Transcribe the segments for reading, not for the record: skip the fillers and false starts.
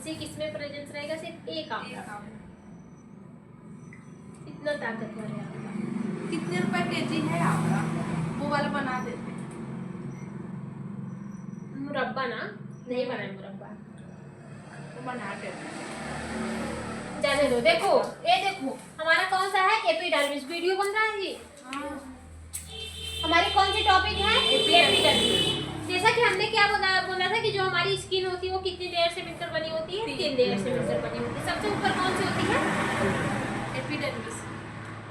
इससे किसमें प्रेजेंस रहेगा? सिर्फ एक आंवला। इतना ताकतवर है आंवला। कितने रुपए केजी है आंवला? वो वाला बना देते। मुरब्बा ना? नहीं बना है मुरब्बा, तो बना देते। जाने दो। देखो ये देखो हमारा कौन सा है? एपिडर्मिस। वीडियो बन रहा है जी। हमारी कौन सी टॉपिक है? एपिडर्मिस। जैसा कि हमने क्या बोला था कि जो हमारी स्किन होती है वो कितनी लेयर से मिलकर बनी होती है? 3 लेयर से मिलकर बनी होती है। सबसे ऊपर कौन सी होती है? एपिडर्मिस।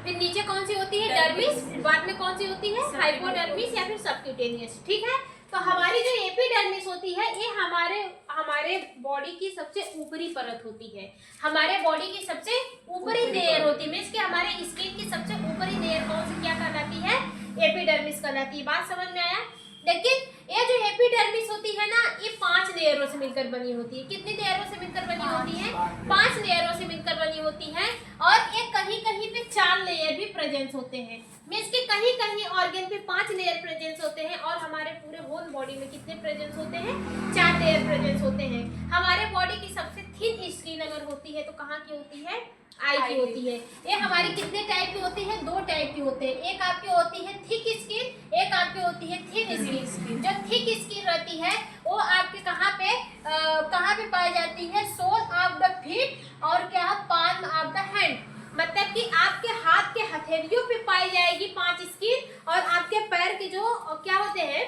फिर नीचे कौन सी होती है? डर्मिस। बाद में कौन सी होती है? हाइपोडर्मिस या फिर सबक्यूटेनियस। ठीक है, तो हमारी जो एपिडर्मिस होती है ये हमारे बॉडी की सबसे ऊपरी परत होती है। हमारे बॉडी की सबसे ऊपरी लेयर होती है, मींस कि हमारे स्किन की सबसे ऊपरी लेयर कौन सी क्या कहलाती है? एपिडर्मिस कहलाती है। बात समझ में आया? लेकिन ये जो एपिडर्मिस होती है ना, ये 5 लेयरों से मिलकर बनी होती है। कितनी लेयरों से मिलकर बनी होती है? 5 लेयरों से मिलकर बनी होती है। और ये कहीं कहीं पे 4 लेयर भी प्रेजेंस होते हैं, मींस कि कहीं कहीं ऑर्गन पे 5 लेयर प्रेजेंस होते हैं। और हमारे पूरे होल बॉडी में कितने प्रेजेंस होते हैं? 4 लेयर प्रेजेंस होते हैं। हमारे बॉडी की सबसे थिन स्किन अगर होती है तो कहाँ की होती है? आई की होती है। ये हमारी कितने टाइप की होती है? 2 टाइप की होते हैं। एक आपकी होती है थिक स्किन, एक आपकी होती है थिन स्किन। जो थिक स्किन रहती है वो आपके कहाँ पे पाई जाती है? सोल ऑफ द फीट और क्या? Palm of the hand. मतलब कि आपके हाथ के हथेलियों पे पाई जाएगी 5 स्किन, और आपके पैर के जो क्या होते हैं?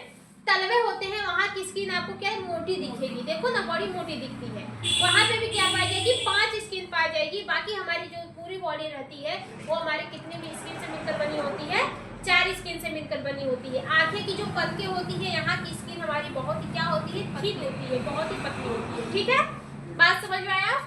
तलवे होते हैं, वहाँ की स्किन आपको क्या है? मोटी दिखेगी। देखो ना, बड़ी मोटी दिखती है। वहाँ पे भी क्या पाई जाएगी? 5 स्किन पाई जाएगी। बाकी हमारी जो पूरी बॉडी रहती है वो हमारे कितने भी स्किन से मिलकर बनी होती है? 4 स्किन से मिलकर बनी होती है। आंखें की जो पलकें होती है, यहाँ की स्किन हमारी बहुत ही क्या होती है? थिन होती है, बहुत ही पतली होती है। ठीक है, बात समझ में आया?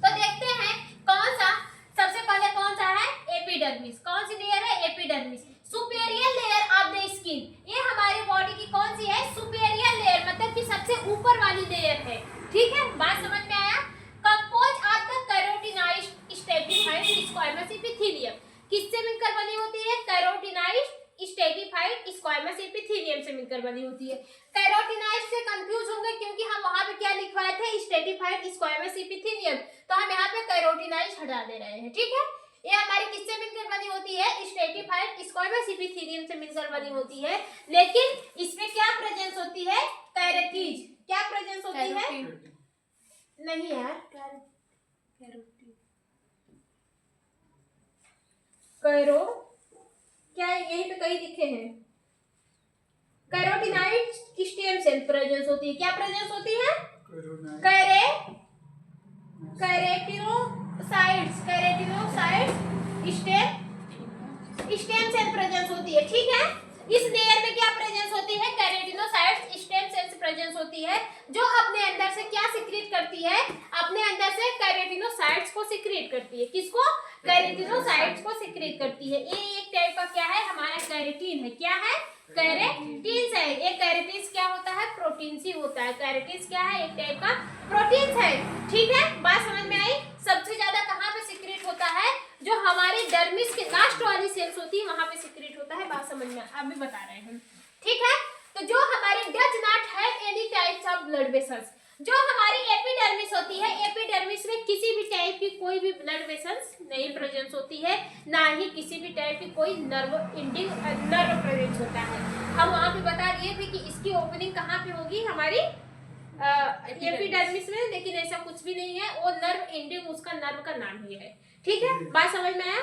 तो देखते हैं कौन सा सबसे पहले कौन सा है? एपिडर्मिस। कौन सी लेयर है? Epidermis. Superior layer of the skin, ये हमारी बॉडी की कौन सी है? सुपेरियर लेयर, मतलब कि सबसे ऊपर वाली लेयर है। ठीक है, बात समझ में आया? Compose of the keratinized stratified squamous epithelium, किससे मिलकर बनी होती है? कैरोटिनाइज्ड स्ट्रेटिफाइड स्क्वामस एपिथेलियम से मिलकर बनी होती है। कैरोटिनाइज्ड से कंफ्यूज होंगे क्योंकि हम वहां पे क्या लिखवाए थे? स्ट्रेटिफाइड स्क्वामस एपिथेलियम, तो हम यहाँ पे कैरोटिनाइज्ड हटा दे रहे हैं। ठीक है, ये हमारी किससे मिलकर बनी होती है? स्ट्रेटिफाइड स्क्वामस एपिथेलियम से मिलकर बनी होती है। लेकिन इसमें क्या प्रेजेंस होती है? कैरोटीज। क्या प्रेजेंस होती है? नहीं यार, कैरो क्या यहीं पे कहीं लिखे हैं? कैरोटिनाइड स्टेम सेल प्रेजेंस होती है। क्या प्रेजेंस होती है? कैरेटिनोसाइट्स स्टेम सेल प्रेजेंस होती है। ठीक है, इस लेयर में क्या प्रेजेंस होती है? कैरेटिनोसाइट्स स्टेम सेल्स प्रेजेंस होती है, जो अपने अंदर से क्या सिक्रीट करती है? अपने अंदर से कैरेटिनोसाइट्स को सिक्रीट करती है। किसको? कैरेटिनोसाइट्स को सिक्रीट करती है। ये एक टाइप का क्या है? हमारा कैरेटीन है। क्या है? कैरेटीन है। एक कैरेटीन क्या होता है? प्रोटीन सी होता है। कैरेटीन क्या है? एक टाइप का प्रोटीन है। ठीक है, बात समझ में आई? सबसे ज्यादा कहाँ पे सिक्रीट होता है? जो हमारे डर्मिस के लास्ट वाली सेल्स होती है वहां पे सिक्रीट होता है। बात समझ में अभी बता रहे हैं। ठीक है, तो जो हमारे does not have any types of blood vessels, जो हमारी एपिडर्मिस होती है, एपिडर्मिस में किसी भी टाइप की कोई भी ब्लड वेसल्स नहीं प्रेजेंस होती है, ना ही किसी भी टाइप की कोई नर्व प्रेजेंस होता है। हम वहां पे बता दिए थे कि इसकी ओपनिंग कहाँ पे होगी? हमारी एपिडर्मिस में, लेकिन ऐसा कुछ भी नहीं है। वो नर्व एंडिंग उसका नर्व का नाम ही है। ठीक है, बात समझ में आया?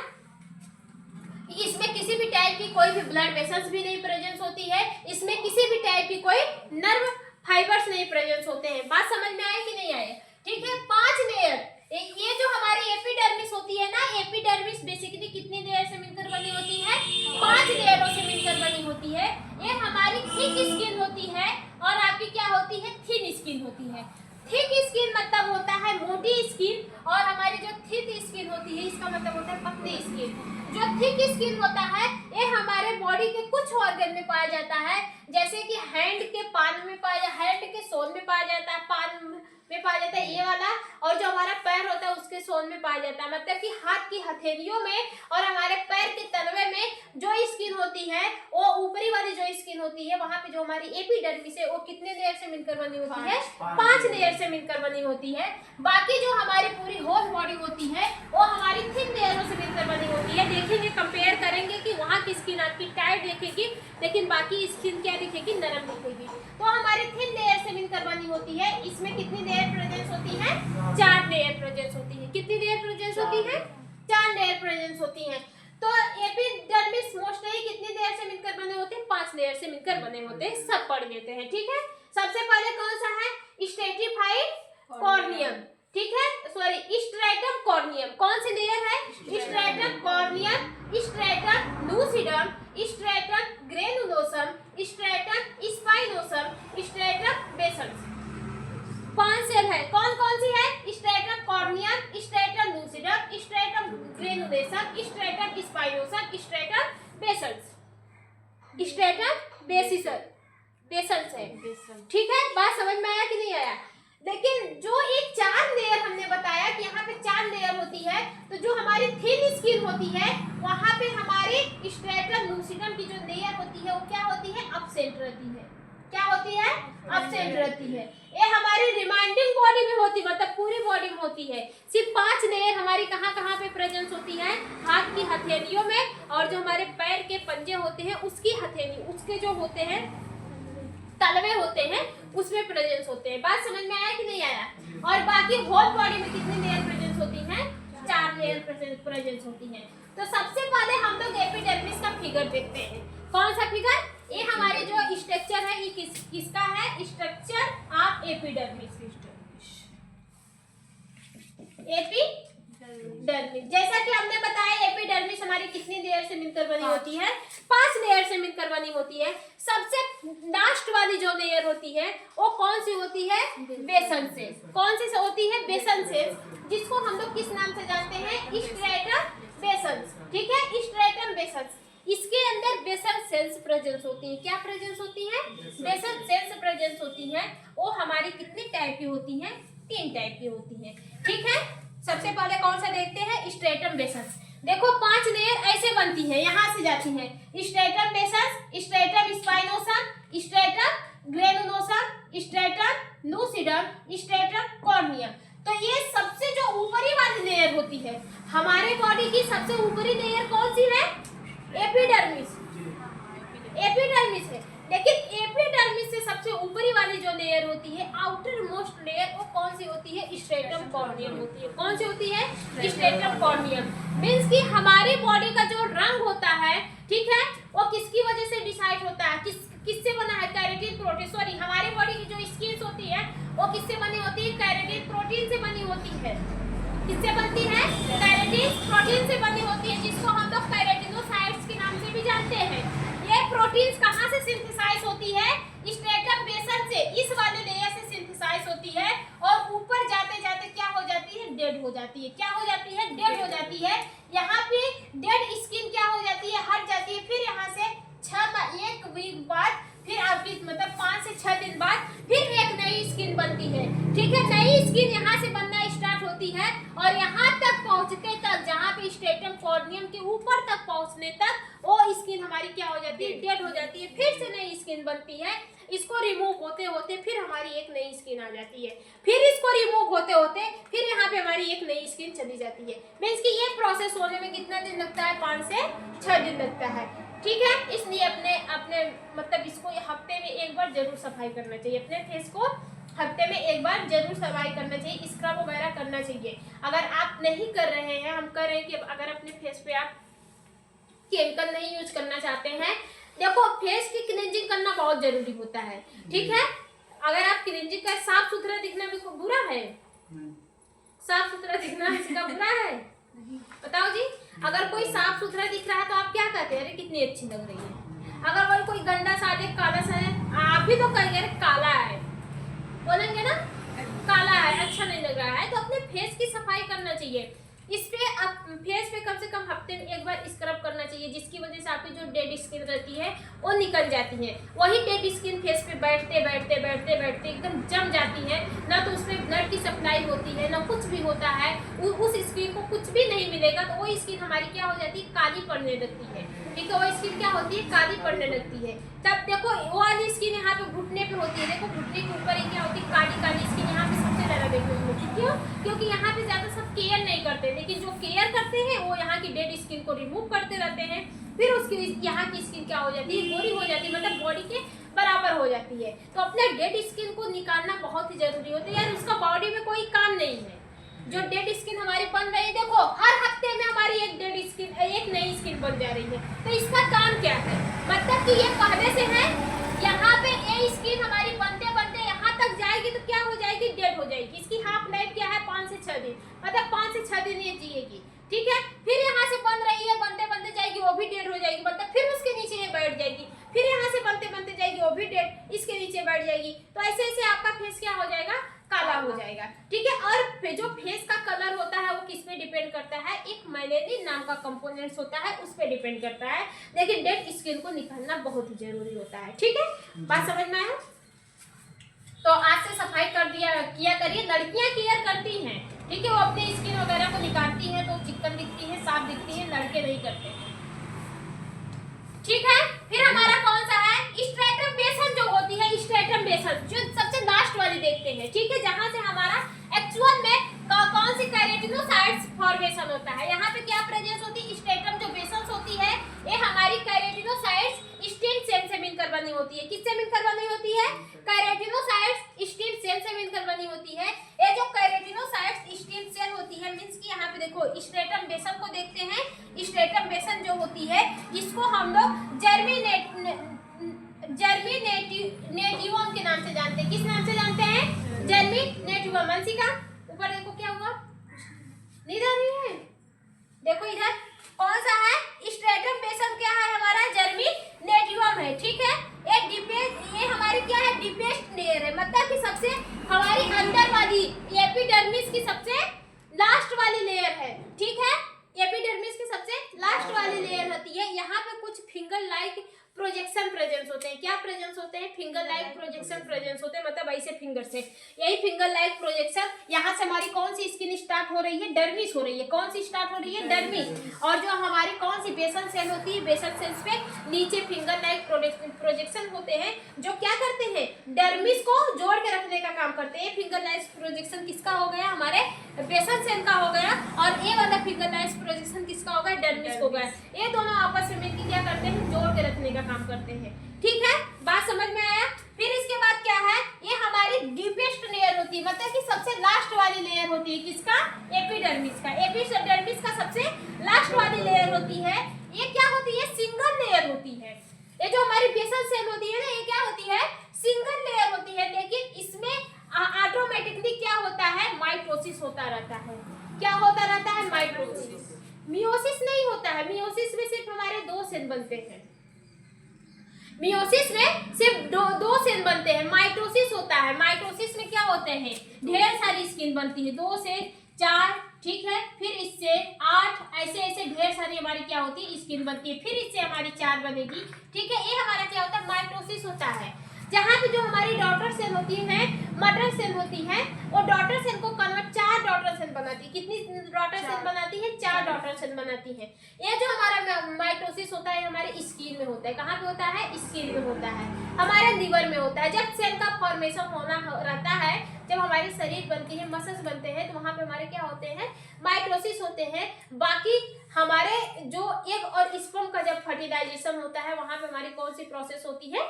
इसमें किसी भी टाइप की कोई भी ब्लड वेसल्स भी नहीं प्रेजेंस होती है। इसमें किसी भी टाइप की कोई नर्व फाइबर्स नहीं प्रेजेंस होते हैं। बात समझ में आए कि नहीं आए? ठीक है, 5 लेयर। ये जो हमारी एपिडर्मिस होती है ना, एपिडर्मिस बेसिकली कितनी लेयर से मिलकर बनी होती है? 5 लेयरों से मिलकर बनी होती है। ये हमारी थिक स्किन होती है और आपकी क्या होती है? थिन स्किन होती है। थिक स्किन मतलब होता है मोटी स्किन, और हमारी जो थिन स्किन होती है इसका मतलब होता है पतली स्किन। जो थिक स्किन होता है ये हमारे बॉडी के कुछ ऑर्गन में पाया जाता है, जैसे कि हैंड के पाल्म में पाया, हैंड के सोल में पाया जाता है, पाल्म में पाया जाता है ये वाला, और जो हमारा पैर होता है उसके सोल में पाया जाता है। मतलब कि हाथ की हथेलियों में और हमारे पैर के तलवे में जो स्किन होती है, वो ऊपरी वाली जो स्किन होती है, वहां पे जो हमारी एपिडर्मिस है वो कितने लेयर से मिलकर बनी होती है? 5 लेयर से मिलकर बनी होती है। बाकी जो हमारी पूरी होल बॉडी होती है वो हमारी थिन लेयरों से मिलकर बनी होती है। देखेंगे, कंपेयर करेंगे कि वहाँ की स्किन आपकी टाइट दिखेगी, लेकिन बाकी स्किन क्या दिखेगी? नरम दिखेगी। तो हमारी थिन लेयर से मिलकर बनी होती है। इसमें कितनी लेयर प्रेजेंस होती है? 4 लेयर प्रेजेंस होती है। कितनी लेयर प्रेजेंस होती है? 4 लेयर प्रेजेंस होती है। तो एपिडर्मिस मोस्टली कितनी लेयर से मिलकर बने होते हैं? 5 लेयर से मिलकर बने होते हैं। सब पढ़ लेते हैं, ठीक है। सबसे पहले कौन सा है? स्ट्रेटिफाइड कॉर्नियम, ठीक है, सॉरी स्ट्रैटम कॉर्नियम। कौन सी लेयर है? Stratum corneum, stratum lucidum, stratum granulosum, stratum spinosum, stratum basalis. 5 cell है। कौन कौन सी है? Stratum corneum, stratum lucidum, stratum granulosum, stratum spinosum, stratum basalis. Stratum basalis है, ठीक है। बात समझ में आया कि नहीं आया? लेकिन जो ये 4 लेयर हमने बताया कि यहाँ पे 4 लेयर होती है, तो जो हमारी थिन स्किन होती है वहाँ पे हमारी स्ट्रैटम लूसिडम की जो लेयर होती है वो क्या होती है? अब्सेंट रहती है। क्या होती है? अब्सेंट रहती है। ये हमारी रिमाइंडिंग बॉडी में होती है, मतलब पूरी बॉडी में होती है। सिर्फ 5 लेयर हमारी कहाँ कहाँ पे प्रेजेंस होती है? हाथ की हथेलियों में, और जो हमारे पैर के पंजे होते हैं उसकी हथेली, उसके जो होते हैं तलवे होते हैं उसमें प्रेजेंस होते हैं। बात समझ में आया कि नहीं आया? और बाकी होल बॉडी में कितनी लेयर प्रेजेंस होती है? 4 लेयर प्रेजेंस होती है। तो सबसे पहले हम लोग एपिडर्मिस का फिगर देखते हैं। कौन सा फिगर? ये हमारे जो स्ट्रक्चर है, ये किसका है? Structure of epidermis. एपिडर्मिस, जैसा कि हमने बताया एपिडर्मिस हमारी कितनी लेयर से मिलकर बनी होती है? 5 लेयर से मिलकर बनी होती है। सबसे लास्ट वाली जो लेयर होती है वो कौन सी होती है? Basal cells. कौन सी होती है? बेसल सेल्स, जिसको हम लोग किस नाम से जानते हैं? स्ट्रैटम बेसल्स, ठीक है, स्ट्रैटम बेसल्स। इसके अंदर बेसल सेल्स प्रेजेंस होती है। क्या प्रेजेंस होती है? बेसल सेल्स प्रेजेंस होती है। वो हमारी कितनी टाइप की होती है? 3 टाइप की होती है, ठीक है। सबसे पहले कौन सा देखते हैं? Stratum vessels. देखो 5 लेयर ऐसे बनती है, यहाँ से जाती है। Stratum basalis, stratum spinosum, stratum granulosum, stratum lucidum, stratum corneum. तो ये सबसे जो ऊपरी वाली लेयर होती है, हमारे बॉडी की सबसे ऊपरी लेयर कौन सी है? एपिडर्मिस। एपिडर्मिस है। लेकिन एपिडर्मिस से सबसे ऊपरी वाली जो लेयर होती है, आउटर मोस्ट लेयर, वो कौन सी होती है? स्ट्रैटम कॉर्नियम होती है। कौन सी होती है? Stratum corneum. मींस कि हमारी बॉडी का जो रंग होता है, ठीक है, वो किसकी वजह से डिसाइड होता है? किससे बना है? कैरेटिन प्रोटीन, सॉरी, हमारी बॉडी की जो स्किन होती है वो किससे बनी होती है? कैरेटिन प्रोटीन से बनी होती है। किससे बनती है? कैरेटिन प्रोटीन से बनी होती है, जिसको हम लोग कैरेटिनोसाइट्स के नाम से भी जानते हैं। ये प्रोटीन्स कहाँ से सिंथेसाइज होती है? स्ट्रैटम बेसल से, इस वाले लेयर से सिंथेसाइज होती है, और ऊपर जाते जाते क्या हो जाती है? डेड हो जाती है। क्या हो जाती है? डेड हो जाती है। यहाँ पे डेड स्किन क्या हो जाती है? हट जाती है। फिर यहाँ से 1 वीक बाद, फिर आपकी मतलब 5 से 6 दिन बाद फिर एक नई स्किन बनती है, ठीक है। नई स्किन यहाँ से बनना स्टार्ट होती है, और यहाँ तक पहुँचते तक, जहाँ पे स्ट्रैटम कॉर्नियम के ऊपर तक पहुँचने तक वो स्किन हमारी क्या हो जाती है? डेड हो जाती है। फिर से नई स्किन बनती है। इसको रिमूव होते होते फिर हमारी एक नई स्किन आ जाती है। फिर इसको रिमूव होते होते फिर यहाँ पे हमारी एक नई स्किन चली जाती है। मींस कि ये प्रोसेस होने में कितना दिन लगता है? 5 से 6 दिन लगता है, ठीक है। इसलिए अपने मतलब इसको हफ्ते में एक बार जरूर सफाई करना चाहिए। अपने फेस को हफ्ते में एक बार जरूर सफाई करना चाहिए, स्क्रब वगैरह करना चाहिए। अगर आप नहीं कर रहे हैं, हम कर रहे हैं कि अगर अपने फेस पे आप केमिकल नहीं यूज करना चाहते हैं, देखो फेस की क्लींजिंग करना बहुत जरूरी होता है, ठीक है। अगर आप क्लींजिंग का साफ सुथरा दिखना भी बुरा है? साफ सुथरा दिखना इसका बुरा है? बताओ जी। अगर कोई साफ सुथरा दिख रहा है तो आप क्या कहते हैं? अरे कितनी अच्छी लग रही है। अगर कोई गंदा सा है, काला सा है, आप भी तो कहेंगे अरे काला है, बोलेंगे ना, काला है, अच्छा नहीं लग रहा है। तो अपने फेस की सफाई करना चाहिए। इस पे आप फेस पे कम से कम हफ्ते में एक बार स्क्रब करना चाहिए, जिसकी वजह से आपकी जो डेड स्किन रहती है वो निकल जाती है। वही डेड स्किन फेस पे बैठते बैठते बैठते बैठते एकदम जम जाती है, ना तो उसमें ब्लड की सप्लाई होती है, ना कुछ भी होता है, उस स्किन को कुछ भी नहीं मिलेगा, तो वो स्किन हमारी क्या हो जाती है, काली पड़ने लगती है। ठीक है, वो स्किन क्या होती है, काली पड़ने लगती है। तब देखो वो वाली स्किन यहाँ पे घुटने पे होती है, देखो घुटने के ऊपर ही क्या होती है, काली काली स्किन यहाँ पे सबसे ज्यादा देखने को मिलती है। क्यों? क्योंकि यहाँ पे ज्यादा सब केयर नहीं करते, लेकिन जो केयर करते हैं वो यहाँ की डेड स्किन को रिमूव करते रहते हैं, फिर उसकी यहाँ की स्किन क्या हो जाती है, गोरी हो जाती है, मतलब बॉडी के बराबर हो जाती है। तो अपने डेड स्किन को निकालना बहुत ही जरूरी होता है यार, उसका बॉडी में कोई काम नहीं है। जो डेड स्किन हमारी बन रही है, देखो हर हफ्ते में हमारी एक डेड स्किन, एक नई स्किन बन जा रही है, तो इसका काम क्या है, मतलब कि ये पहले से है, यहाँ पे ये स्किन हमारी बनते बनते यहाँ तक जाएगी तो क्या हो जाएगी, डेड हो जाएगी। इसकी हाफ लाइफ क्या है, 5 से 6 दिन, मतलब 5 से 6 दिन ये जिएगी। ठीक है, फिर यहाँ से बन रही है, बनते बनते जाएगी, वो भी डेड हो जाएगी, मतलब फिर उसके नीचे ये बैठ जाएगी, फिर यहाँ से बनते बनते जाएगी, वो भी डेड इसके नीचे बैठ जाएगी। तो ऐसे ऐसे आपका फेस क्या हो जाएगा, काला हो जाएगा। ठीक है, और जो फेस का कलर होता है वो किस पे डिपेंड करता है, एक मेलेनिन नाम का कंपोनेंट्स होता है, उस पे डिपेंड करता है, लेकिन डेड स्किन को निकालना बहुत ही जरूरी होता है। ठीक है, बात समझ में आया? तो आज से सफाई कर किया करिए। लड़कियां केयर करती हैं, ठीक है, वो अपने स्किन वगैरह को निकालती हैं तो चिकन दिखती है, साफ दिखती है, लड़के नहीं करते हैं। ठीक है, फिर हमारा कौन सा है, स्ट्रैटम बेसल जो होती है, स्ट्रैटम बेसल जो सबसे लास्ट वाली देखते हैं। ठीक है, जहां से हमारा एक्चुअल में कौन सी केराटिनोसाइट्स फॉर्मेशन होता है, यहाँ पे क्या प्रेजेंस होती है, स्ट्रैटम जो बेसल्स होती है ये हमारी केराटिनोसाइट्स स्टेम सेल से मिलकर बनी होती है। किससे मिलकर बनी होती है, केराटिनोसाइट्स स्टेम सेल से मिलकर बनी होती है। ये जो केराटिनोसाइट्स स्टेम सेल होती है, मींस कि यहाँ पे देखो स्ट्रैटम बेसल को देखते हैं, स्ट्रैटम बेसल जो होती है इसको हम लोग जर्मिनेटिवम के नाम से जानते हैं। किस नाम से जानते हैं, जर्मिनेटिवम। अंशिका ऊपर देखो क्या हुआ, नींद आ रही है, देखो इधर कौन सा है, स्ट्रैटम बेसल क्या है हमारा, जर्मिनेटिवम है। ठीक है, ये हमारी क्या है, डीपेस्ट लेयर है, मतलब कि सबसे हमारी अंदर वाली एपिडर्मिस की सबसे लास्ट वाली लेयर है। ठीक है, एपिडर्मिस की सबसे लास्ट वाली लेयर होती है। यहाँ पे कुछ फिंगर लाइक प्रोजेक्शन प्रेजेंस होते हैं। क्या प्रेजेंस होते हैं, फिंगर लाइक प्रोजेक्शन प्रेजेंस होते हैं, मतलब ऐसे फिंगर से, यही फिंगर लाइक प्रोजेक्शन। यहाँ से हमारी कौन सी स्किन स्टार्ट हो रही है, डर्मिस हो रही है। कौन सी स्टार्ट हो रही है, डर्मिस। और जो हमारी कौन सी बेसल सेल होती है, बेसल सेल्स पे नीचे फिंगर लाइक प्रोजेक्शन होते हैं, जो क्या करते हैं, डर्मिस को जोड़ के रखने का काम करते हैं। फिंगर लाइक प्रोजेक्शन किसका हो गया, हमारे बेसल सेल का हो गया, और ये वाला फिंगर लाइक प्रोजेक्शन किसका हो गया, डर्मिस को गया। ये दोनों आपस में मिलकर क्या करते हैं, जोड़ के रखने का काम करते हैं। ठीक है, बात समझ में आया? फिर इसके बाद क्या है, ये हमारी डीपेस्ट लेयर होती है, मतलब कि सबसे लास्ट वाली लेयर होती है, किसका, एपिडर्मिस का। एपिडर्मिस का सबसे लास्ट वाली लेयर होती है। ये क्या होती है, सिंगल लेयर होती है। ये जो हमारी बेसल सेल होती है ना, ये क्या होती है, सिंगल लेयर होती है, लेकिन इसमें ऑटोमेटिकली क्या होता है, माइटोसिस होता रहता है। क्या होता रहता है, माइटोसिस। मियोसिस नहीं होता है, मियोसिस में सिर्फ हमारे 2 सेल बनते हैं। मियोसिस में सिर्फ दो सेल बनते हैं। माइटोसिस होता है, माइटोसिस में क्या होते हैं, ढेर सारी स्किन बनती है, 2 से 4। ठीक है, फिर इससे 8, ऐसे ऐसे ढेर सारी हमारी क्या होती है, स्किन बनती है, फिर इससे हमारी 4 बनेगी। ठीक है, ये हमारा क्या होता है, माइटोसिस होता है। जहाँ पे जो हमारी डॉटर सेल होती है, मदर सेल होती है, वो डॉटर सेल को कन्वर्ट 4 डॉटर सेल बनाती है। कितनी डॉटर सेल बनाती है, 4 डॉटर सेल बनाती है। ये जो हमारा माइटोसिस होता है हमारे स्किन में होता है। कहाँ पे होता है, स्किन में होता है, हमारे लीवर में होता है। जब सेल का फॉर्मेशन होना रहता है, जब हमारी शरीर बनती है, मसल्स बनते हैं, तो वहाँ पे हमारे क्या होते हैं, माइटोसिस होते हैं। बाकी हमारे जो एग और स्पर्म का जब फर्टिलाइजेशन होता है, वहाँ पे हमारी कौन सी प्रोसेस होती है,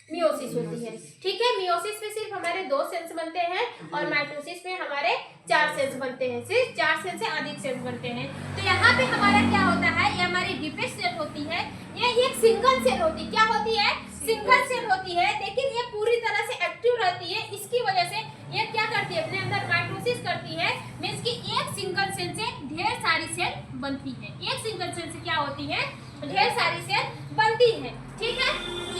मियोसिस होती है। ठीक है, मियोसिस में सिर्फ हमारे 2 सेल्स बनते हैं, और माइटोसिस में हमारे 4 सेल्स बनते हैं, सिर्फ 4 सेल से अधिक सेल्स बनते हैं। तो यहाँ पे हमारा क्या होता है, ये हमारी डीपेस्ट सेल होती है, ये एक सिंगल सेल होती है। क्या होती है, सिंगल सेल होती है, लेकिन ये पूरी तरह से एक्टिव रहती है। इसकी वजह से ये क्या करती है, अपने अंदर माइटोसिस करती है, मींस कि एक सिंगल सेल से ढेर सारी सेल बनती है। एक सिंगल सेल से क्या होती है, ढेर सारी सेल बनती है। ठीक है,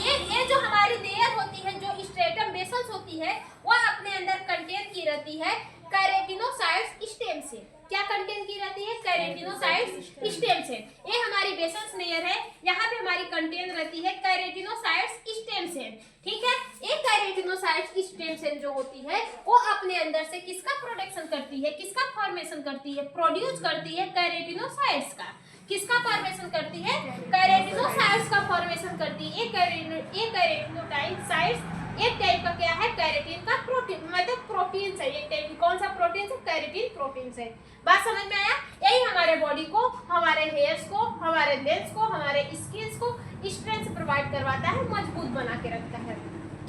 ये जो हमारी लेयर होती है, जो स्ट्रैटम बेसल्स होती है, वो अपने अंदर कंटेन की रहती है केराटिनोसाइट्स स्टेम सेल। क्या कंटेन की रहती है? Keratinocytes stem cell. ये हमारी बेसल लेयर है, यहाँ पे हमारी कंटेन रहती है केराटिनोसाइट्स स्टेम सेल। ठीक है, ये केराटिनोसाइट्स स्टेम सेल जो होती है वो अपने अंदर से किसका प्रोडक्शन करती है, किसका फॉर्मेशन करती है, प्रोड्यूस करती है केराटिनोसाइट्स का। किसका फॉर्मेशन करती है? केराटिनोसाइट्स का फॉर्मेशन करती है। ये केराटिनोसाइट्स एक टाइप का क्या है? केराटिन का प्रोटीन, मतलब प्रोटीन है। एक टाइप कौन सा प्रोटीन है? केराटिन प्रोटीन है। बात समझ में आया? यही हमारे बॉडी को, हमारे हेयर्स को, हमारे लेंस को, हमारे स्किन्स को स्ट्रेंथ प्रोवाइड करवाता है, मजबूत बना के रखता है।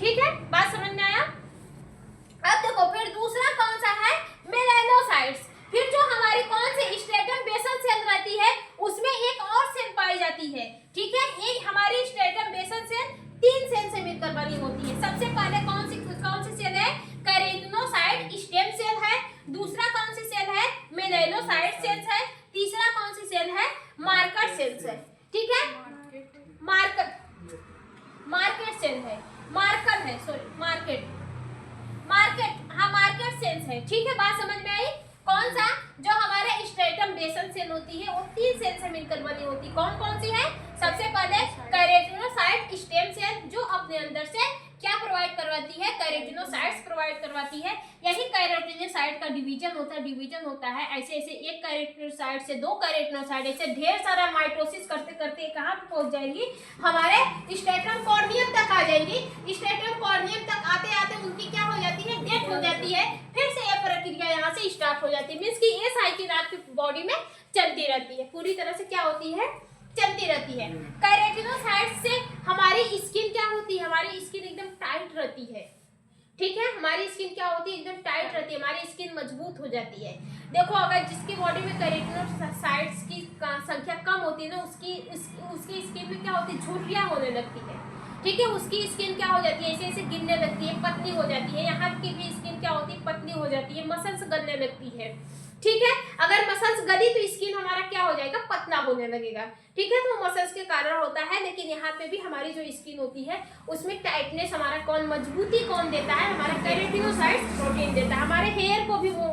ठीक है, बात समझ में आया? अब देखो फिर दूसरा कौन सा है? मेलानोसाइट्स। फिर जो हमारी कौन सी स्ट्रेटम बेसल सेल रहती है उसमें एक और सेल पाई जाती है। ठीक है, ये हमारी स्ट्रेटम बेसल सेल 3 सेल से मिलकर बनी होती है। सबसे पहले कौन सी सेल है? केराटिनोसाइट स्टेम सेल है। दूसरा कौन सी सेल है? मेलानोसाइट सेल है। तीसरा कौन सी सेल है? मार्कर सेल है। ठीक है, मार्केट सेल है, मार्कर है, सॉरी मार्केट हाँ मार्केट सेल्स है। ठीक है, बात समझ में आई? कौन सा? जो हमारे स्ट्रेटम बेसल सेल होती है वो 3 सेल से मिलकर बनी होती है। कौन कौन सी है? सबसे पहले केराटिनोसाइट स्टेम सेल जो अपने अंदर से क्या प्रोवाइड करवाती है? केराटिनोसाइट्स प्रोवाइड करवाती है। यही केराटिनोसाइट का डिवीजन होता है। ऐसे ऐसे एक केराटिनोसाइट से 2 केराटिनोसाइट, ऐसे ढेर सारा माइटोसिस करते करते कहाँ पे पहुंच जाएंगी? हमारे स्ट्रेटम कॉर्नियम तक आ जाएंगी। स्ट्रेटम कॉर्नियम तक आते आते उनकी क्या हो जाती है? डेथ हो जाती है। फिर से ये प्रक्रिया यहाँ से स्टार्ट हो जाती है। मीन्स की ये साइकिल आपकी बॉडी में चलती रहती है, पूरी तरह से क्या होती है? चलती रहती है। केराटिनोसाइट्स से हमारी स्किन क्या होती है? हमारी स्किन एकदम टाइट रहती है। ठीक है, हमारी स्किन क्या होती है? एकदम टाइट रहती है, हमारी स्किन मजबूत हो जाती है। देखो अगर जिसकी बॉडी में केराटिनोसाइट्स की संख्या कम होती है ना, उसकी स्किन में क्या होती है? झुर्रियां होने लगती है। ठीक है, उसकी स्किन क्या हो जाती है? ऐसे ऐसे गिरने लगती है, पतली हो जाती है। यहाँ की भी स्किन क्या होती है? पतली हो जाती है, मसल्स गलने लगती है। ठीक है, अगर मसल्स गली तो स्किन हमारा क्या हो जाएगा? पतला होने लगेगा। ठीक है, तो मसल्स के कारण होता है। लेकिन यहाँ पे भी हमारी जो स्किन होती है उसमें टाइटनेस हमारा कौन, मजबूती कौन देता है? हमारा केराटिनोसाइट्स प्रोटीन देता है। हमारे हेयर को भी वो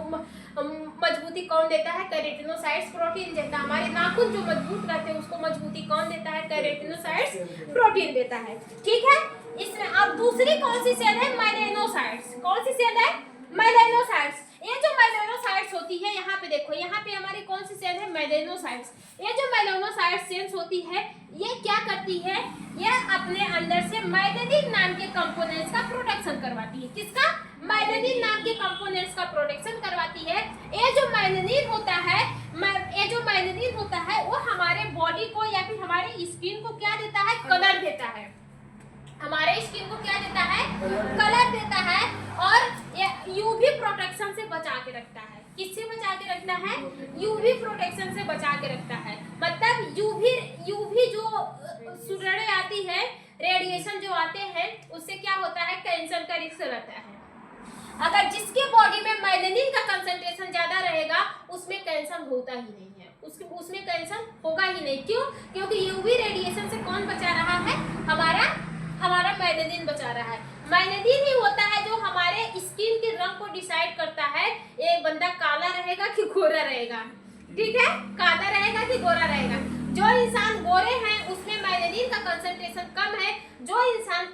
मजबूती कौन देता है? केराटिनोसाइट्स प्रोटीन देता है। हमारे नाखून जो मजबूत रहते हैं उसको मजबूती कौन देता है? केराटिनोसाइट्स प्रोटीन देता है। ठीक है, इसमें अब दूसरी कौन सी सेल है? मेलानोसाइट्स। कौन सी सेल है? मेलानोसाइट्स। ये जो मेलानोसाइट्स होती है, यहाँ पे देखो, यहाँ पे हमारी कौन सी सेल है? मेलानोसाइट्स। ये जो मेलानोसाइट्स सेल्स होती है ये क्या करती है? ये अपने अंदर से मेलानिन नाम के कंपोनेंट्स का प्रोडक्शन करवाती है। किसका? मेलानिन नाम के कंपोनेंट्स का प्रोडक्शन करवाती है। ये जो मेलानिन होता है वो हमारे बॉडी को या फिर हमारे स्किन को क्या देता है? कलर देता है। हमारे स्किन को क्या देता है? कलर देता है। और यूवी प्रोटेक्शन से बचा के रखता है। किससे बचा के रखता है? यूवी प्रोटेक्शन से बचा के रखता है। मतलब यूवी जो सूर्य आती है, रेडिएशन जो आते हैं उससे क्या होता है? कैंसर का रिस्क रहता है। अगर जिसके बॉडी में मेलानिन का कंसंट्रेशन ज्यादा रहेगा उसमें कैंसर होता ही नहीं है, उसमें कैंसर होगा ही नहीं। क्यों? क्योंकि यूवी रेडिएशन से कौन बचा रहा है? हमारा मेलानिन बचा रहा है। मेलानिन ही होता है जो हमारे स्किन के रंग को डिसाइड करता है, ये बंदा काला रहेगा कि गोरा रहेगा। ठीक है, काला रहेगा कि गोरा रहेगा। जो इंसान गोरे हैं उसमें मेलानिन का कंसंट्रेशन कम है। जो इंसान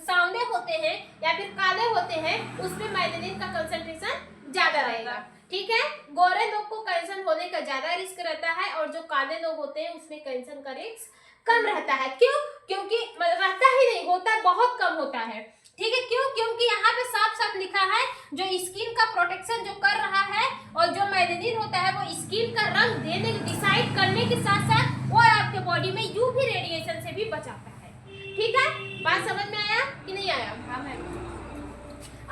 सांवले होते हैं या फिर काले होते हैं उसमें मेलानिन का कंसंट्रेशन ज्यादा रहेगा। ठीक है, गोरे लोग को कैंसर होने का ज्यादा रिस्क रहता है और जो काले लोग होते हैं उसमें कैंसर का रिस्क कम रहता है। क्यों? क्योंकि रहता ही नहीं, होता बहुत कम होता है। ठीक है, क्यों? क्योंकि यहाँ पे साफ साफ लिखा है जो स्किन का प्रोटेक्शन जो कर रहा है और जो मेलानिन होता है वो स्किन का रंग देने डिसाइड करने के साथ साथ वो आपके बॉडी में यूवी रेडिएशन से भी बचाता है। ठीक है, बात समझ में आया कि नहीं आया? हाँ मैम।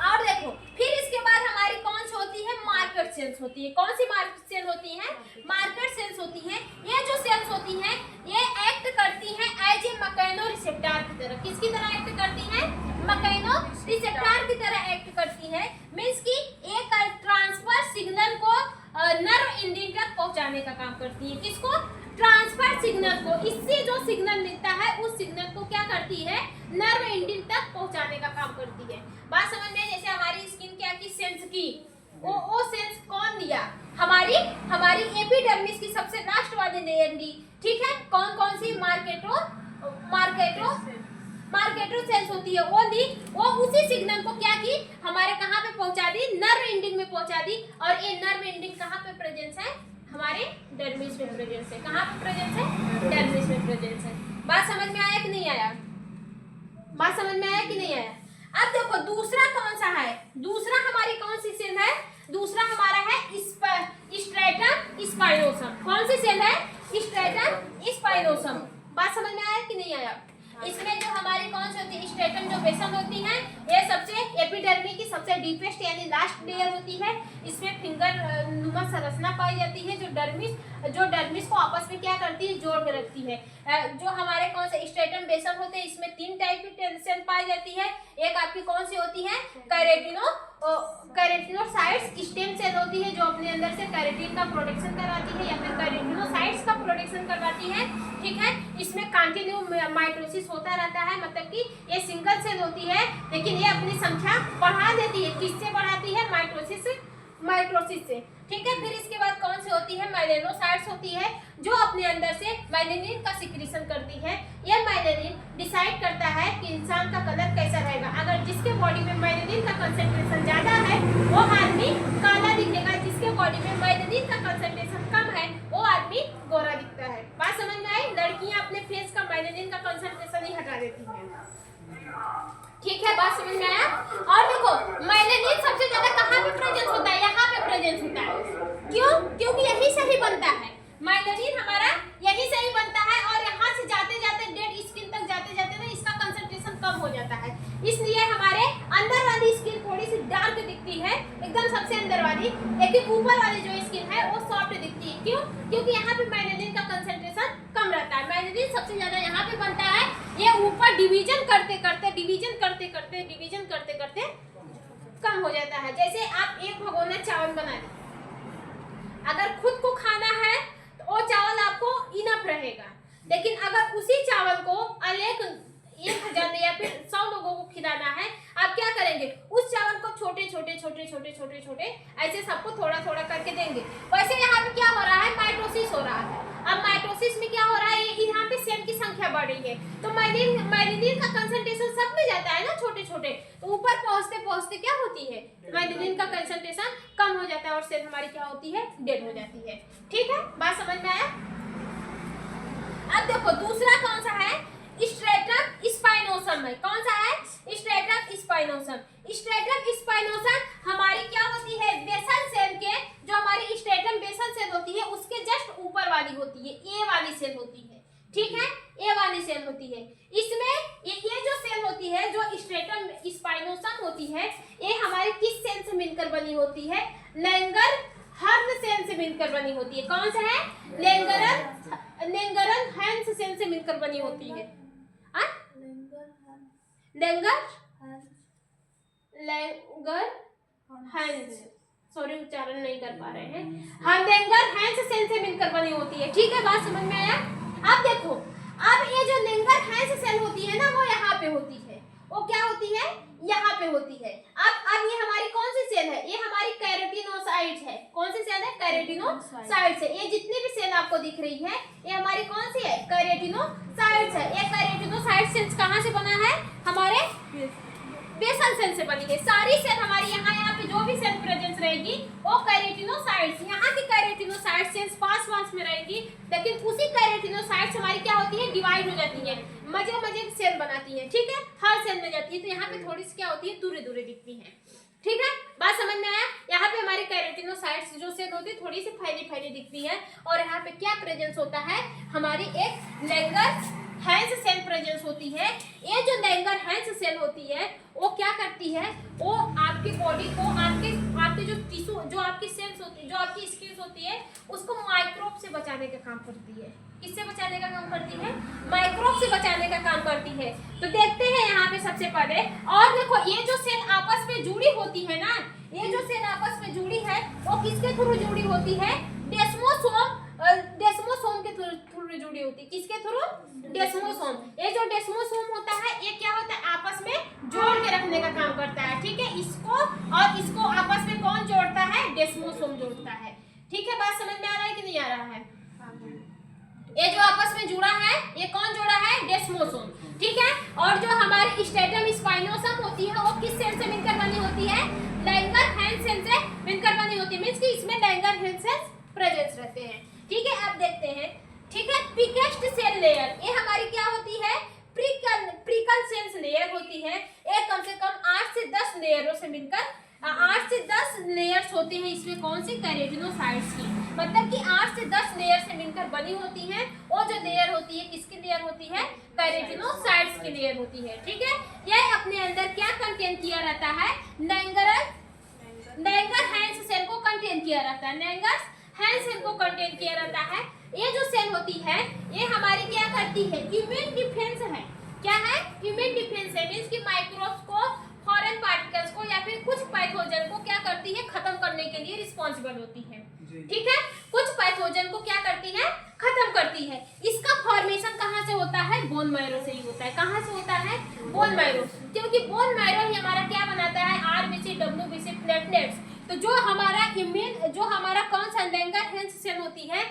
और देखो फिर इसके बाद हमारी कौन सी होती है? मार्कर सेल्स होती है। कौन सी मार्कर सेल होती है? मार्कर सेल्स होती है। ये जो सेल्स होती हैं ये एक्ट करती हैं एज ए मैकेनो रिसेप्टर की तरह। किसकी तरह एक्ट करती हैं? मैकेनो रिसेप्टर की तरह एक्ट करती है। मींस की एक ट्रांसफर सिग्नल को नर्व एंडिंग तक पहुंचाने का काम करती है। किसको? ट्रांसफर सिग्नल को। इससे जो सिग्नल मिलता है उस सिग्नल को क्या करती है, नर्व एंडिंग तक पहुंचाने का काम करती है। बात समझ में? जैसे हमारी स्किन क्या की सेंस की, वो सेंस कौन दिया? हमारी एपिडर्मिस की सबसे लास्ट वाली लेयर दी, ठीक है। कौन कौन सी? मार्केटो सेल्स होती है, वो दी। वो उसी सिग्नल को क्या की, हमारे कहाँ पे पहुंचा दी? नर्व एंडिंग में पहुंचा दी। और ये नर्व एंडिंग कहाँ पे प्रेजेंस है? हमारे डर्मिस में प्रेजेंस है। कहाँ पे प्रेजेंस है? डर्मिस में प्रेजेंस है। बात समझ में आया कि नहीं आया? बात समझ में आया कि नहीं आया? अब देखो दूसरा कौन सा है? दूसरा हमारी कौन सी सेल है? दूसरा हमारा है स्ट्रेटम स्पाइनोसम। कौन सी सेल है? Stratum spinosum. बात समझ में आया कि नहीं आया? इसमें जो हमारी कौन सी होती है? स्ट्रेटम जो बेसल होती है, ये सबसे एपिडर्मी की सबसे डीपेस्ट यानी लास्ट लेयर होती है। इसमें फिंगर नुमा संरचना पाई जाती है जो डर्मिस को आपस में क्या करती है? जोड़ के रखती है। जो हमारे कौन से स्ट्रेटम बेसल होते हैं, इसमें 3 टाइप की सेल पाई जाती है। एक आपकी कौन सी होती है? कैरेटिनोसाइट्स स्टेम सेल होती है, जो अपने अंदर से कैरेटिन का प्रोडक्शन करवाती है या फिर कैरेटिनोसाइट्स का प्रोडक्शन करवाती है, ठीक है। इसमें कंटिन्यू माइटोसिस होता रहता है, मतलब कि ये सिंगल सेल होती है, लेकिन ये अपनी संख्या बढ़ा देती है। किससे बढ़ाती है? माइटोसिस से, ठीक है। फिर इसके बाद कौन सी होती है? मेलानोसाइट्स होती है, जो अपने अंदर से मेलानिन का सिक्रीशन करती है। यह मेलानिन डिसाइड करता है कि इंसान का कलर कैसा रहेगा। अगर जिसके बॉडी में मेलानिन का कंसंट्रेशन ज्यादा है वो आदमी काला दिखेगा, जिसके बॉडी में मेलानिन का कंसंट्रेशन कम है वो आदमी गोरा दिखता है। बात समझ में आई? लड़कियां अपने फेस का मेलानिन का कंसंट्रेशन ही हटा देती हैं, ठीक है। बात समझ में आया? और देखो मेलानिन सबसे ज्यादा कहाँ पे प्रेजेंस होता है? यहाँ पे प्रेजेंस होता है। क्यों? क्योंकि यही से ही बनता है मेलानिन, हमारा यही से ही बनता है। और यहाँ से जाते जाते डेड स्किन तक जाते जाते ना इसका कंसंट्रेशन कम हो जाता है, इसलिए हमारे अंदर वाली स्किन थोड़ी सी डार्क दिखती है, एकदम सबसे अंदर वाली, लेकिन ऊपर वाली जो स्किन है वो सॉफ्ट दिखती है। क्यों? क्योंकि यहाँ पे मेलानिन का कंसंट्रेशन कम रहता है। मेलानिन सबसे ज्यादा यहाँ पे बनता है। ये ऊपर डिवीजन करते करते कम हो जाता है। जैसे आप एक भगोना चावल बना ली, अगर खुद को खाना है तो वो चावल आपको इनफ रहेगा, लेकिन अगर उसी चावल को अनेक 1000 या फिर 100 लोगों को खिलाना है, आप क्या करेंगे? उस चावल को छोटे छोटे ऐसे सबको थोड़ा थोड़ा करके देंगे। वैसे यहाँ पे क्या हो रहा है? माइटोसिस हो रहा है। अब माइटोसिस में क्या हो रहा है? यहाँ पे सेल की संख्या बढ़ रही है, तो मेलानिन का कंसंट्रेशन सब में जाता है ना, छोटे छोटे, तो ऊपर पहुँचते क्या होती है? मेलानिन का कंसंट्रेशन कम हो जाता है और सेल हमारी क्या होती है? डेड हो जाती है, ठीक है। बात समझ में आया? अब देखो दूसरा कौन सा है? स्ट्रेटम स्पाइनोसम है। कौन सा है? Stratum spinosum. स्ट्रेटम स्पाइनोसम हमारी क्या होती है? बेसल सेल के, जो हमारी स्ट्रेटम बेसल सेल होती है उसके जस्ट ऊपर वाली होती है, ए वाली सेल होती है, ठीक है। ए वाली सेल होती है। इसमें ये जो सेल होती है, जो स्ट्रेटम स्पाइनोसम होती है, ये हमारी किस सेल से मिलकर बनी होती है? लैंगरहर्न सेल से मिलकर बनी होती है। कौन सा है? लैंगरहर्न सेल से मिलकर बनी होती है। सॉरी उच्चारण नहीं कर पा रहे हैं। हाँ, लैंगरहर्न सेल से मिलकर बनी होती है, ठीक है। बात समझ में आया? अब देखो, अब ये जो लैंगरहर्न सेल होती है ना, वो यहाँ पे होती है। वो क्या होती है? यहाँ पे होती है। अब ये हमारी कौन सी सेल है? ये हमारी कैरोटिनोसाइट्स है। कौन सी सेल है? कैरोटिनोसाइट्स है। ये जितनी भी सेल आपको दिख रही है, ये हमारी कौन सी है? कैरोटिनोसाइट्स है। ये कैरोटिनोसाइट्स सेल्स कहाँ से बना है? हमारे बेसल सेल से बनी है। सारी सेल हमारी यहाँ पे जो भी सेल प्रेजेंस रहेगी वो कैरोटिनोसाइट्स, यहाँ की कैरोटिनोसाइट्स सेल्स पास में रहेगी, लेकिन उसी कैरोटिनोसाइट्स हमारी क्या होती है? डिवाइड हो जाती है, मजे सेल बनाती है, ठीक है। हर सेल में जाती है, तो यहाँ पे थोड़ी सी क्या होती है? दूरे दिखती है, ठीक है। बात समझ में आया? यहाँ पे हमारी कैरोटिनोसाइट्स जो सेल होती है थोड़ी सी फैली दिखती है, और यहाँ पे क्या प्रेजेंस होता है? हमारी एक लैंगरहर्न सेल प्रेजेंस होती है। ये जो लैंगरहर्न सेल होती है वो क्या करती है? वो आपकी बॉडी को, आपके जो टिश्यू, जो आपकी सेल्स होती है, जो आपकी स्किन होती है, उसको माइक्रोब से बचाने का काम करती है। किससे बचाने का काम करती है? माइक्रोब से बचाने का काम करती है। तो देखते हैं यहाँ पे सबसे पहले, और देखो ये जो सेल आपस में जुड़ी होती है ना, ये जो सेल आपस में जुड़ी है वो किसके थ्रू जुड़ी होती है? डेस्मोसोम के थ्रू जुड़ी जुड़ी होती है, किसके थ्रू? डेस्मोसोम। ये जो डेस्मोसोम होता है ये क्या होता है, आपस में जोड़ के रखने का काम करता है, ठीक है। इसको और इसको आपस में कौन जोड़ता है? डेस्मोसोम जोड़ता है, ठीक है। बात समझ में आ रहा है कि नहीं आ रहा है? ये जो आपस में जुड़ा है ये कौन जोड़ा है? डेस्मोसोम, ठीक है। और जो हमारी स्ट्रेटम स्पाइनोसम होती है वो किस सेल से मिलकर बनी होती है? लैंगरहैंस सेल से मिलकर बनी होती है, मींस कि इसमें लैंगरहैंस सेल्स प्रेजेंस रहते हैं, ठीक है। अब देखते हैं, ठीक है। थिकेस्ट सेल लेयर, ये हमारी क्या होती है? प्रिकल सेल्स लेयर होती है। ये कम से कम 8 से 10 लेयरों से मिलकर 8 से 10 लेयर्स होते हैं इसमें, कौन सी? केराटिनोसाइट्स की, मतलब कि 8 से 10 लेयर से मिलकर बनी होती है। वो जो लेयर होती है किसकी लेयर होती है? केराटिनोसाइट्स की लेयर होती है, ठीक है। यह अपने अंदर क्या कंटेन किया रहता है? लैंगरहैंस सेल को कंटेन किया रहता है, लैंगरहैंस सेल को कंटेन किया रहता है। ये जो सेल होती है ये हमारी क्या करती है? इम्यून डिफेंस है। क्या है? इम्यून डिफेंस है, मींस कि माइक्रोब्स को, फॉरेन पार्टिकल्स को या फिर कुछ पैथोजन को क्या करती है? खत्म करने के लिए रिस्पांसिबल होती है, ठीक है। कुछ पैथोजन को क्या करती है? खत्म करती है। इसका फॉर्मेशन कहाँ से होता है? बोन मैरो से ही होता है। कहाँ से होता है? बोन मैरो, क्योंकि बोन मैरो ही हमारा क्या बनाता है? RBC, WBC, platelets. तो जो हमारा इम्यून, जो हमारा कौन सा लैंगरहैंस सेल होती है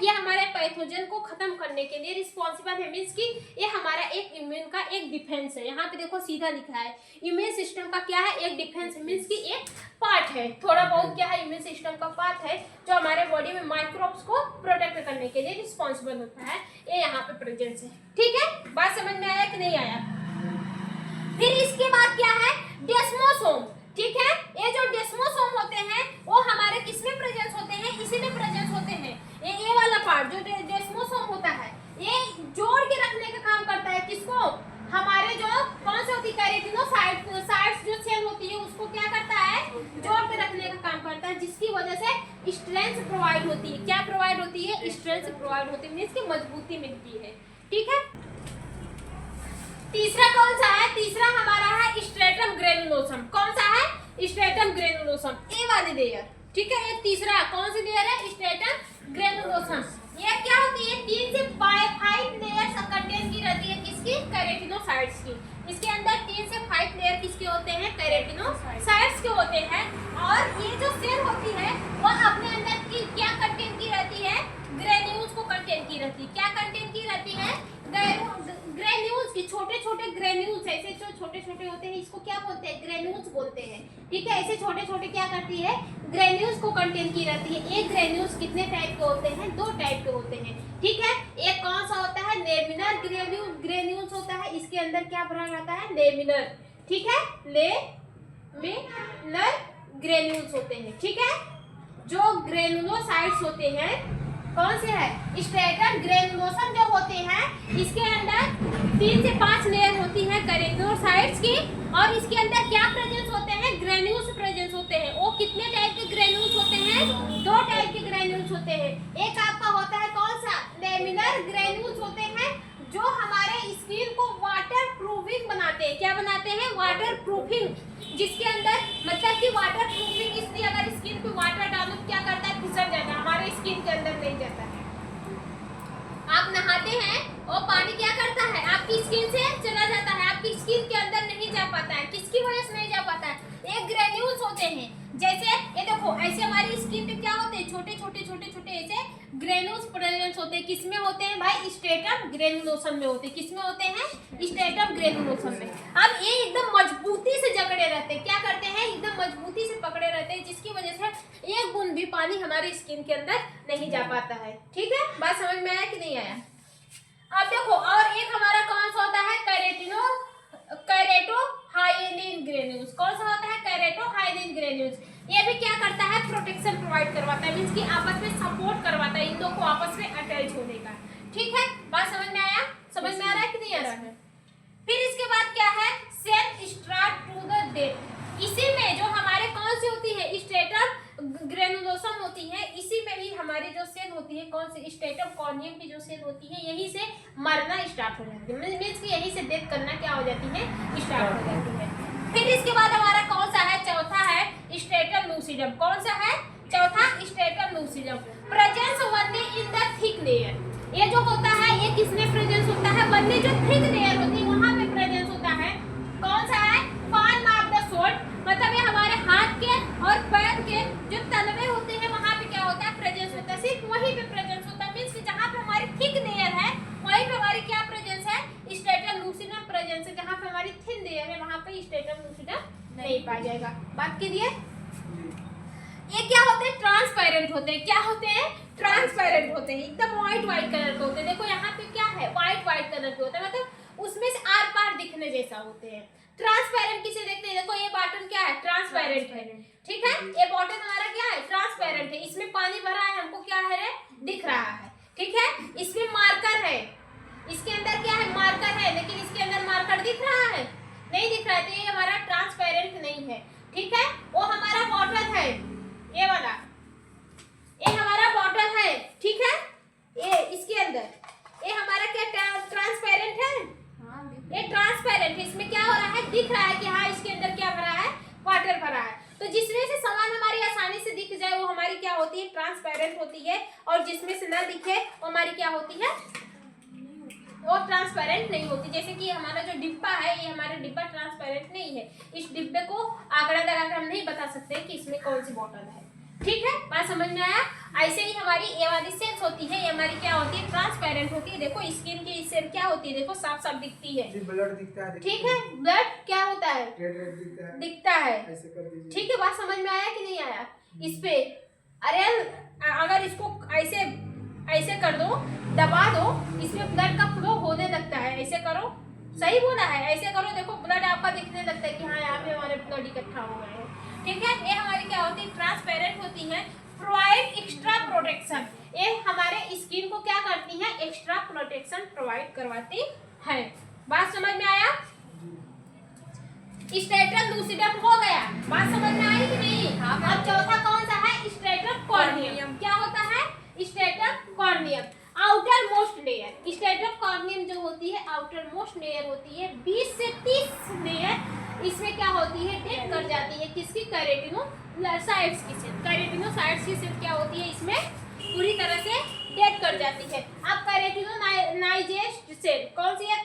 ये हमारे पैथोजन को खत्म करने के लिए रिस्पॉन्सिबल है, मींस कि ये हमारा एक इम्यून का एक डिफेंस है। यहाँ पे देखो सीधा लिखा है, इम्यून सिस्टम का क्या है? एक डिफेंस है, मींस कि एक पार्ट है, थोड़ा बहुत क्या है? इम्यून सिस्टम का पार्ट है जो हमारे बॉडी में माइक्रोब्स को प्रोटेक्ट करने के लिए रिस्पॉन्सिबल होता है। ये यहाँ पे प्रेजेंस है, ठीक है। बात समझ में आया कि नहीं आया? फिर इसके बाद क्या है? डेस्मोसोम, ठीक है। ये जो डेस्मोसोम होते हैं वो हमारे किसमें प्रेजेंस होते हैं? इसी में प्रेजेंस होते हैं। ये वाला पार्ट जो डेस्मोसोम होता है ये जोड़ के रखने का काम करता है, किसको? हमारे जो कौन सी होती है? केराटिनोसाइट्स जो सेल होती है उसको क्या करता है? जोड़ के रखने का काम करता है, जिसकी वजह से स्ट्रेंथ प्रोवाइड होती है। क्या प्रोवाइड होती है? स्ट्रेंथ प्रोवाइड होती है, इसकी मजबूती मिलती है, ठीक है। तीसरा कौन सा है? तीसरा हमारा है स्ट्रेटम ग्रेनुलोसम। कौन सा है? स्ट्रेटम ग्रेनुलोसम, ए वाली लेयर, ठीक है। ये तीसरा कौन सी लेयर है? Stratum granulosum. ये क्या होती है? 3 से 5 लेयर्स कंटेन की रहती है, किसकी? केराटिनोसाइट्स की। इसके अंदर 3 से 5 लेयर किसके होते हैं? केराटिनोसाइट्स के होते हैं। और ये जो सेल होती है वो अपने अंदर की क्या कंटेन की रहती है? ग्रेन्यूल्स को कंटेन की रहती है। क्या कंटेन की रहती है? ग्रेन्यूल्स की, छोटे छोटे ग्रेन्यूल्स, ऐसे जो छोटे छोटे होते हैं इसको क्या बोलते हैं? ग्रेन्यूल्स बोलते हैं, ठीक है। ऐसे छोटे छोटे क्या करती है? ग्रेन्यूल्स को कंटेन की रहती है। एक ग्रेन्यूल्स कितने टाइप के होते हैं? 2 टाइप के होते हैं, ठीक है। एक कौन सा होता है? लेमिनर ग्रेन्यूल्स होता है, इसके अंदर क्या भरा रहता है? लेमिनर, ठीक है। लेमिनर ग्रेन्यूल्स होते हैं, ठीक है। जो ग्रेनुलोसाइट्स होते हैं कौन से है? स्ट्रेटम ग्रेनुलोसम जो होते हैं इसके अंदर 3 से 5 लेयर होती है केराटिनोसाइट्स की, और इसके अंदर क्या प्रेजेंस होते हैं? ग्रेन्यूल्स प्रेजेंस होते हैं। वो कितने टाइप के ग्रेन्यूल्स होते हैं? 2 टाइप के ग्रेन्यूल्स होते हैं। एक आपका होता है कौन सा? लेमिनर ग्रेन्यूल्स होते हैं जो हमारे स्किन को वाटर प्रूफिंग बनाते हैं। क्या बनाते हैं? वाटर प्रूफिंग, जिसके अंदर मतलब कि वाटर प्रूफिंग इसलिए अगर स्किन पे वाटर डालो क्या करता है? फिसल जाता है, हमारे स्किन के अंदर नहीं जाता है। आप नहाते हैं और पानी क्या करता है? आपकी स्किन से चला जाता है, आपकी स्किन के अंदर नहीं जा पाता है। किसकी वजह से नहीं जा पाता है? एक ग्रेन्यूल्स होते हैं। जैसे ये देखो, ऐसे हमारी स्किन पे क्या होते हैं? छोटे छोटे ऐसे ग्रेन्यूल्स प्रेजेंट होते हैं। किसमें होते हैं भाई? स्ट्रेटम ग्रेनुलोसम में होते हैं। किसमें होते हैं? स्ट्रेटम ग्रेनुलोसम में। अब ये एकदम मजबूती से जकड़े रहते हैं। क्या करते हैं? एकदम मजबूती से पकड़े रहते हैं, जिसकी वजह से एक बूंद भी पानी हमारी स्किन के अंदर नहीं जा पाता है, ठीक है। बात समझ में आया कि नहीं आया? अब देखो, और एक हमारा कौन सा होता है? Keratohyalin granules. कौन सा होता है? Keratohyalin granules. ये भी क्या करता है? प्रोटेक्शन प्रोवाइड करवाता है, मींस कि आपस में सपोर्ट करवाता है इन दो को आपस में अटैच होने का, ठीक है। बात समझ में आया? समझ में आ रहा है कि नहीं आ रहा है? फिर इसके बाद क्या है? Cell start to the death. इसी में जो हमारे कौन सी होती है? स्ट्रेटम ग्रेनुलोसम होती है। इसी में ही हमारी जो सेल होती है कौन सी? स्ट्रेटम कॉर्नियम की जो सेल होती है यहीं से मरना स्टार्ट हो जाती है, मींस कि यहीं से डेथ करना क्या हो जाती है? स्टार्ट हो जाती है। फिर इसके बाद हमारा कौन सा है? चौथा है स्ट्रेटम लूसिडम। कौन सा है? चौथा stratum lucidum. Presence only in the thick layer. ये जो होता है ये किसमें प्रेजेंस होता है, वनली जो थिक लेयर होती है वहां पे प्रेजेंस होता है। कौन सा है, पाल्म ऑफ द फोट, मतलब ये हमारे हाथ के और पैर के जो तलवे होते हैं वहां पे क्या होता है, प्रेजेंस होता है, सिर्फ वहीं पे प्रेजेंस होता है। मींस जहां पे हमारी थिक लेयर है वहीं पे हमारी क्या प्रेजेंस है, स्ट्रेटम लूसिडम प्रेजेंस है। जहां पे हमारी थिन लेयर है वहां पे स्ट्रेटम लूसिडम नहीं पाया जाएगा। बात क्लियर। ये क्या होते हैं, ट्रांसपेरेंट होते हैं। क्या होते हैं, ट्रांसपेरेंट होते हैं, एकदम व्हाइट व्हाइट कलर के होते हैं। देखो यहाँ पे क्या है, व्हाइट व्हाइट कलर के होते हैं, मतलब उसमें से आर पार दिखने जैसा होते हैं। ट्रांसपेरेंट किसे देखते हैं, देखो ये बॉटल क्या है, ट्रांसपेरेंट है, ठीक है। ये बॉटल हमारा क्या है, ट्रांसपेरेंट है, इसमें पानी भरा है, हमको क्या है, दिख रहा है, ठीक है। इसमें मार्कर है, इसके अंदर क्या है, मार्कर है, लेकिन इसके अंदर मार्कर दिख रहा है, नहीं दिख रहा है, तो ये हमारा ट्रांसपेरेंट नहीं है, ठीक है। वो हमारा बॉटल है, ये वाला, ये हमारा बॉटल है, ठीक है। ये इसके अंदर ये हमारा क्या ट्रांसपेरेंट है, ये ट्रांसपेरेंट है। इसमें क्या हो रहा है, दिख रहा है कि हाँ इसके अंदर क्या भरा है, वाटर भरा है। तो जिसमें से सामान हमारी आसानी से दिख जाए वो हमारी क्या होती है, ट्रांसपेरेंट होती है। और जिसमें से ना दिखे वो हमारी क्या होती है, वो ट्रांसपेरेंट नहीं होती। जैसे कि हमारा जो डिब्बा है, ये हमारा डिब्बा ट्रांसपेरेंट नहीं है। इस डिब्बे को आंकड़ा लगाकर हम नहीं बता सकते कि इसमें कौन सी बोतल है, ठीक है। बात समझ में आया। ऐसे ही हमारी ये वाली सेल्स होती है, ये हमारी क्या होती है, ट्रांसपेरेंट होती है। देखो स्किन की सेल क्या होती है, देखो साफ साफ दिखती है, ब्लड दिखता है, ठीक है। ब्लड क्या होता है, रेड रेड दिखता है, दिखता है, ऐसे कर दीजिए, ठीक है। बात समझ में आया कि नहीं आया। इस पे अरे अगर इसको ऐसे ऐसे कर दो, दबा दो, इसमें ब्लड का फ्लो होने लगता है, ऐसे करो, सही बोला है, ऐसे करो, देखो ब्लड आपका दिखने लगता है कि हाँ यहाँ पे हमारे ब्लड इकट्ठा हो गए हैं, ठीक है। ये हमारी क्या होती है, ट्रांसपेरेंट होती है। प्रोवाइड एक्स्ट्रा प्रोटेक्शन, ये हमारे स्किन को क्या करती है, एक्स्ट्रा प्रोटेक्शन प्रोवाइड करवाती है। बात समझ में आया। स्ट्रेटम लूसिडम हो गया, बात समझ में आई कि नहीं। अब चौथा कौन सा है, स्ट्रेटम कॉर्नियम। क्या होता है, stratum corneum, outer most layer. Stratum corneum जो होती है आउटर मोस्ट लेयर होती है, 20 से 30 लेयर इसमें क्या होती है, डेड कर जाती है। किसकी, केराटिनोसाइट्स की सेल। केराटिनोसाइट्स की सेल क्या होती है, इसमें पूरी तरह से डेड कर जाती है। अब केराटिनोनाइजेस्ट सेल कौन सी है,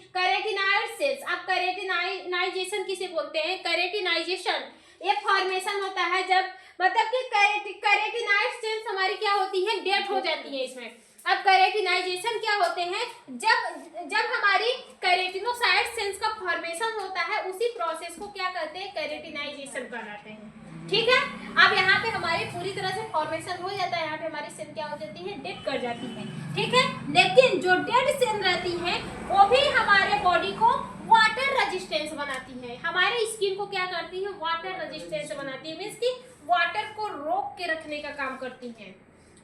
केराटिनाइड सेल्स। अब केराटिनाइजेशन किसे बोलते हैं, केराटिनाइजेशन ये फॉर्मेशन होता है जब, मतलब कि केराटिनाइड सेल्स हमारी क्या होती है, डेड हो जाती है इसमें। अब केराटिनाइजेशन क्या होते हैं, जब हमारी केराटिनोसाइट सेल्स का फॉर्मेशन होता है, उसी प्रोसेस को क्या कहते हैं, केराटिनाइजेशन कहलाते हैं, ठीक है। अब यहाँ पे हमारी पूरी तरह से फॉर्मेशन हो जाता है, यहाँ पे हमारी सेल क्या हो जाती है, डेड कर जाती है, ठीक है। लेकिन जो डेड सेल रहती है वो भी हमारे बॉडी को वाटर रेजिस्टेंस बनाती है, हमारे स्किन को क्या करती है, वाटर रेजिस्टेंस बनाती है। मींस कि वाटर को रोक के रखने का काम करती है,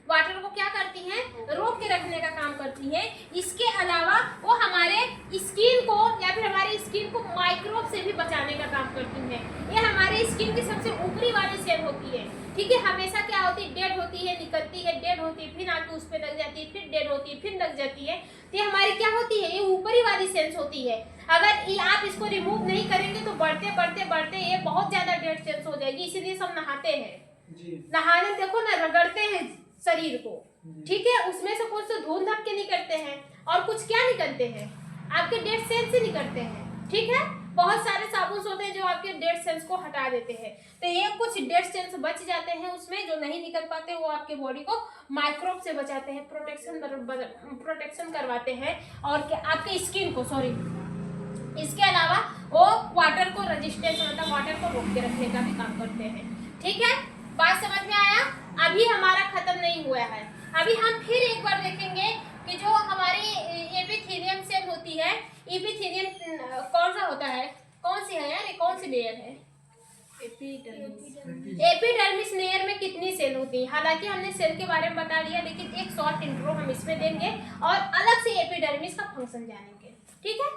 वाटर को क्या करती हैं, रोक के रखने का काम करती है। इसके अलावा वो हमारे स्किन को या फिर हमारी स्किन को माइक्रोब से भी बचाने का काम करती है। ये हमारे स्किन की सबसे ऊपरी वाली सेल होती है, ठीक है। हमेशा क्या होती है, डेड होती है, निकलती है, डेड होती है, फिर आके उस पर लग जाती है, फिर डेड होती है, फिर लग जाती है। तो ये हमारी क्या होती है, ये ऊपरी वाली सेल्स होती है। अगर ये आप इसको रिमूव नहीं करेंगे तो बढ़ते बढ़ते बढ़ते ये बहुत ज्यादा डेड सेल्स हो जाएगी। इसीलिए सब नहाते हैं, नहाने देखो ना, रगड़ते हैं शरीर को, ठीक है। उसमें से कुछ तो धूल धक्के निकलते हैं और कुछ क्या निकलते हैं, आपके डेड सेल्स से निकलते हैं, ठीक है। बहुत सारे साबुन होते हैं जो आपके डेड सेल्स को हटा देते हैं। तो ये कुछ डेड सेल्स बच जाते हैं उसमें, जो नहीं निकल पाते वो आपके बॉडी को माइक्रोब से बचाते हैं, प्रोटेक्शन करवाते हैं, और आपके स्किन को, सॉरी, इसके अलावा वो वाटर को रेजिस्टेंस, मतलब वाटर को रोक के रखने का भी काम करते हैं, ठीक है। बात समझ में आया। अभी हमारा खत्म नहीं हुआ है, अभी हम फिर एक बार देखेंगे कि जो हमारी एपिथेलियम सेल होती है, एपिथेलियम कौन सा होता है, कौन सी है यार, ये कौन सी लेयर है, एपिडर्मिस लेयर में कितनी सेल होती है। हालांकि हमने सेल के बारे में बता दिया, लेकिन एक शॉर्ट इंट्रो हम इसमें देंगे और अलग से एपिडर्मिस का फंक्शन जानेंगे, ठीक है।